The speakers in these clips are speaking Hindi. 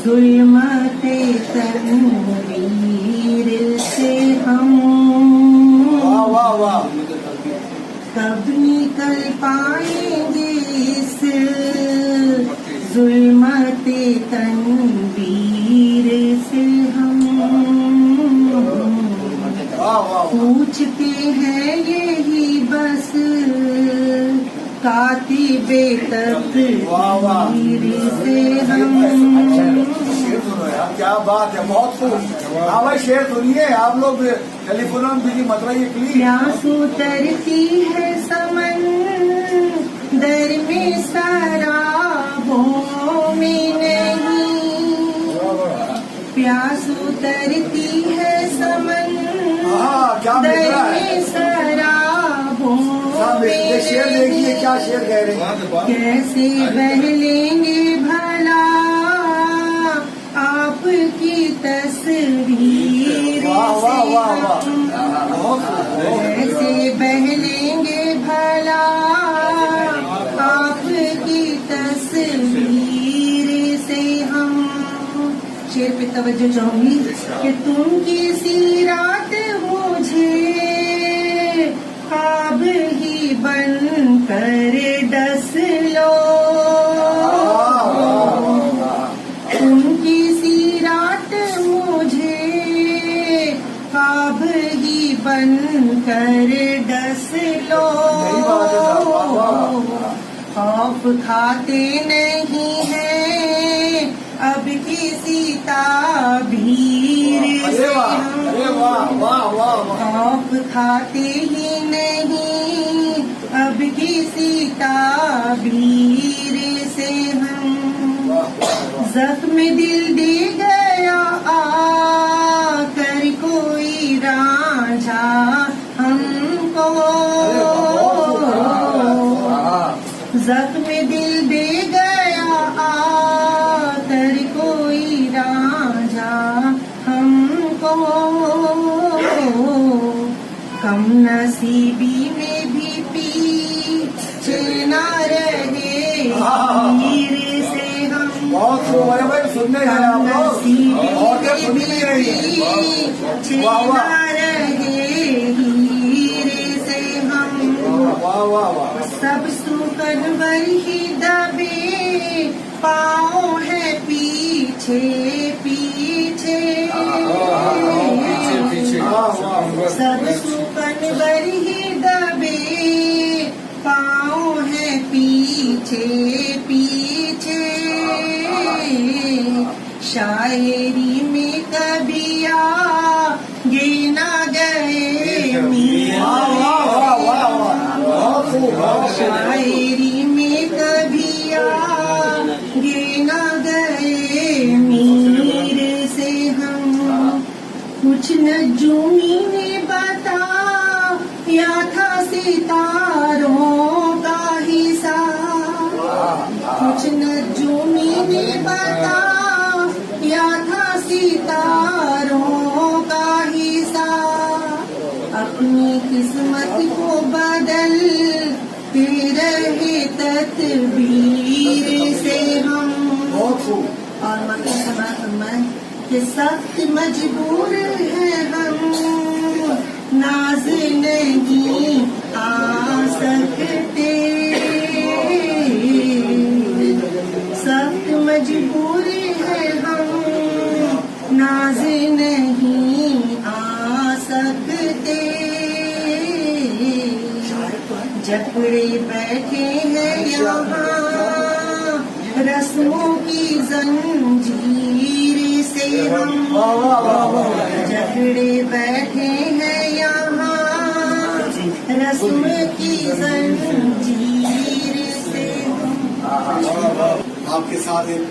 जुल्मते तनवीर से हम वाह वाह कब निकल पाएंगे इस जुल्मते तनवीर से हम। पूछते हैं यही बस कातिबे तकदीर से हम। शेर सुनो यार, क्या बात है, बहुत खूब। हाँ भाई शेर सुनिए, आप लोग टेलीफोन में बिजी मत रहिए प्लीज। प्यास उतरती है समंदर में शराबों में नहीं, प्यास उतरती है समंदर में शराबों में शेर देखिए क्या शेर कह रहे हैं। कैसे बहलेंगे भला आपकी तस्वीर से हम। कैसे बहलेंगे भला आपकी तस्वीर से हम। शेर पे तवज्जो चाहूंगी कि तुम किसी रात मुझे ख्वाब ही बन कर डस लो। तुम किसी रात मुझे ख्वाब ही बन कर डस लो। खौफ खाते नहीं हैं अब किसी ताबीर से हम। खौफ खाते ही नहीं अब किसी ताबीर से हम। जख्म दिल दे गया आकर कोई रांझा हमको। जख्म दिल दे गया आकर कोई रांझा हमको। कम नसीबी में भी पीछे ना रहे हीर से हम। बहुत भाई सुनने हैं आप लोग, और क्या सुनी नहीं रही है। ना रहे हीर से हम। वाह वाह वाह। सब सुकनवर ही दबे पाँव है पीछे पीछे। सब सुकनवर ही दबे पाँव है पीछे पीछे। शायरी में कभी आगे ना गए शायरी में कभी आगे ना गए मीर से हम। कुछ नजूमी ने बताया था सितारों का हिसाब। कुछ नजूमी ने बताया था सितारों का हिसाब। अपनी किस्मत को बदल रहे तदबीर से हम। और मतलब समय कि सख्त मजबूर है हम नाज नहीं आ सकते। सख्त मजबूर है हम नाज नहीं आ सकते। जकड़े बैठे हैं यहाँ रस्मों की जंजीर से हम। जकड़े बैठे हैं यहाँ रस्म की जंजीर से हम। आपके साथ एक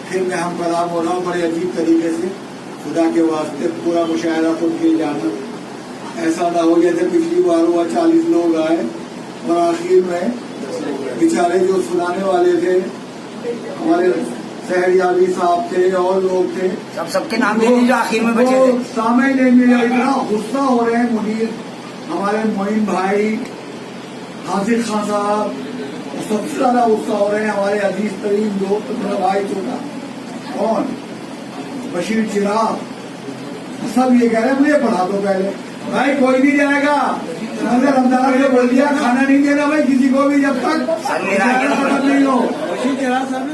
फिर मैं हम कलाम हो रहा हूँ बड़े अजीब तरीके से। खुदा के वास्ते पूरा मुशायरा सुन के जाना, ऐसा ना हो जैसे पिछली बार हुआ 40 लोग आए और आखिर में बेचारे जो सुनाने वाले थे हमारे सहरियाली साहब थे और लोग थे, सबके नाम ले लीजिए आखिर में बचे थे। सामने लेंगे। इतना गुस्सा हो रहे हैं मुदीर हमारे मोइन भाई, हाजिर खान साहब, सबसे ज्यादा गुस्सा हो रहे हैं हमारे अजीज तरीन दोस्त मेरा भाई छोटा कौन? बशीर चिराग। सब ये कह रहे हैं मुझे पढ़ा दो पहले। भाई कोई नहीं जाएगा, रमजान ने बोल दिया खाना नहीं देना भाई किसी को भी जब तक सर, मेरा खत्म नहीं हो। बशीर चिराग साहब ने